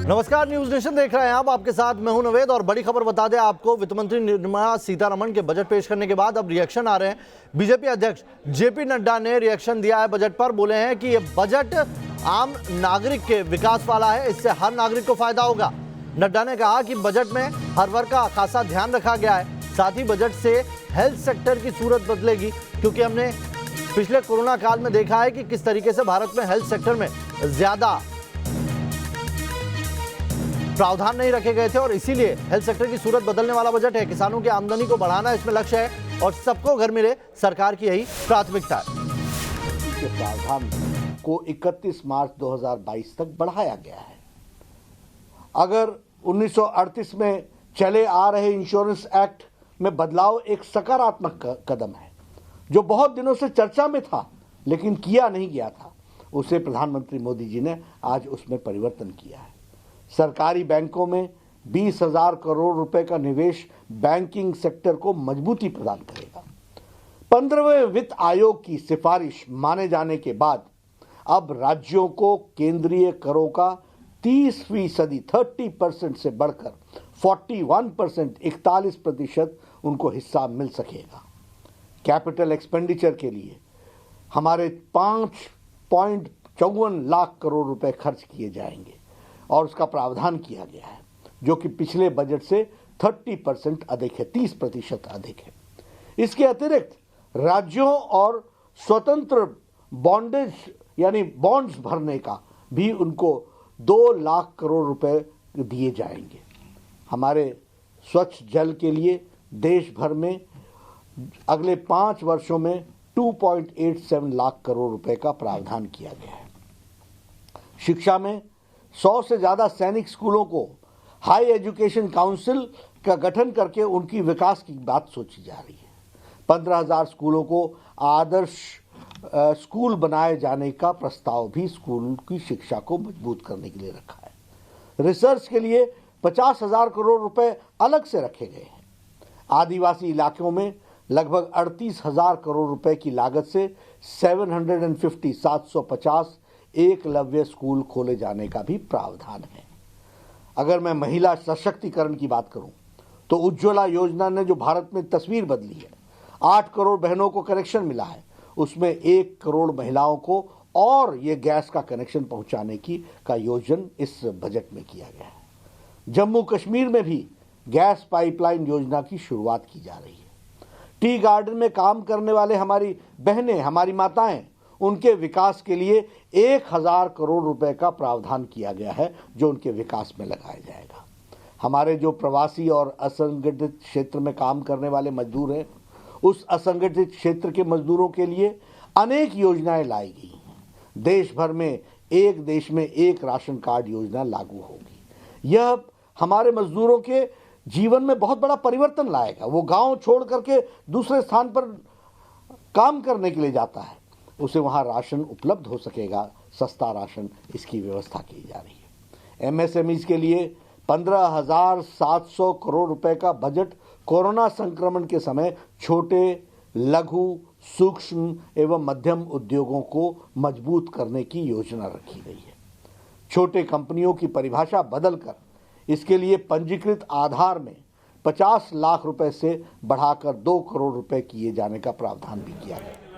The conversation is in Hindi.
नमस्कार, न्यूज नेशन देख रहे हैं आप। आपके साथ मैं हूं नवेद और बड़ी खबर बता दें आपको, वित्त मंत्री निर्मला सीतारमण के बजट पेश करने के बाद अब रिएक्शन आ रहे हैं। बीजेपी अध्यक्ष जेपी नड्डा ने रिएक्शन दिया है बजट पर। बोले हैं कि ये बजट आम नागरिक के विकास वाला है, इससे हर नागरिक को फायदा होगा। नड्डा ने कहा कि बजट में हर वर्ग का खासा ध्यान रखा गया है। साथ ही बजट से हेल्थ सेक्टर की सूरत बदलेगी, क्योंकि हमने पिछले कोरोना काल में देखा है कि किस तरीके से भारत में हेल्थ सेक्टर में ज्यादा प्रावधान नहीं रखे गए थे और इसीलिए हेल्थ सेक्टर की सूरत बदलने वाला बजट है। किसानों की आमदनी को बढ़ाना इसमें लक्ष्य है और सबको घर मिले, सरकार की यही प्राथमिकता है। के प्रावधान को 31 मार्च 2022 तक बढ़ाया गया है। अगर 1938 में चले आ रहे इंश्योरेंस एक्ट में बदलाव एक सकारात्मक कदम है जो बहुत दिनों से चर्चा में था लेकिन किया नहीं गया था, उसे प्रधानमंत्री मोदी जी ने आज उसमें परिवर्तन किया है। सरकारी बैंकों में 20,000 करोड़ रुपए का निवेश बैंकिंग सेक्टर को मजबूती प्रदान करेगा। 15वें वित्त आयोग की सिफारिश माने जाने के बाद अब राज्यों को केंद्रीय करों का 30% से बढ़कर 41% 41% उनको हिस्सा मिल सकेगा। कैपिटल एक्सपेंडिचर के लिए हमारे 5.54 लाख करोड़ रुपए खर्च किए जाएंगे और उसका प्रावधान किया गया है, जो कि पिछले बजट से 30% अधिक है, 30% अधिक है। इसके अतिरिक्त राज्यों और स्वतंत्र बॉन्डेज यानी बॉन्ड्स भरने का भी उनको 2 लाख करोड़ रुपए दिए जाएंगे। हमारे स्वच्छ जल के लिए देश भर में अगले 5 वर्षों में 2.87 लाख करोड़ रुपए का प्रावधान किया गया है। शिक्षा में 100 से ज्यादा सैनिक स्कूलों को हाई एजुकेशन काउंसिल का गठन करके उनकी विकास की बात सोची जा रही है। 15,000 स्कूलों को आदर्श स्कूल बनाए जाने का प्रस्ताव भी स्कूल की शिक्षा को मजबूत करने के लिए रखा है। रिसर्च के लिए 50,000 करोड़ रुपए अलग से रखे गए हैं। आदिवासी इलाकों में लगभग 38,000 करोड़ रुपए की लागत से 750 एकलव्य स्कूल खोले जाने का भी प्रावधान है। अगर मैं महिला सशक्तिकरण की बात करूं तो उज्ज्वला योजना ने जो भारत में तस्वीर बदली है, 8 करोड़ बहनों को कनेक्शन मिला है, उसमें 1 करोड़ महिलाओं को और ये गैस का कनेक्शन पहुंचाने का योजन इस बजट में किया गया है। जम्मू कश्मीर में भी गैस पाइपलाइन योजना की शुरुआत की जा रही है। टी गार्डन में काम करने वाले हमारी बहनें, हमारी माताएं, उनके विकास के लिए 1,000 करोड़ रुपए का प्रावधान किया गया है जो उनके विकास में लगाया जाएगा। हमारे जो प्रवासी और असंगठित क्षेत्र में काम करने वाले मजदूर हैं, उस असंगठित क्षेत्र के मजदूरों के लिए अनेक योजनाएं लाई गई हैं। देश भर में एक देश में एक राशन कार्ड योजना लागू होगी। यह हमारे मजदूरों के जीवन में बहुत बड़ा परिवर्तन लाएगा। वो गांव छोड़ करके दूसरे स्थान पर काम करने के लिए जाता है, उसे वहां राशन उपलब्ध हो सकेगा, सस्ता राशन, इसकी व्यवस्था की जा रही है। एमएसएमईज के लिए 15,700 करोड़ रुपए का बजट कोरोना संक्रमण के समय छोटे, लघु, सूक्ष्म एवं मध्यम उद्योगों को मजबूत करने की योजना रखी गई है। छोटे कंपनियों की परिभाषा बदलकर इसके लिए पंजीकृत आधार में 50 लाख रुपए से बढ़ाकर 2 करोड़ रुपए किए जाने का प्रावधान भी किया गया।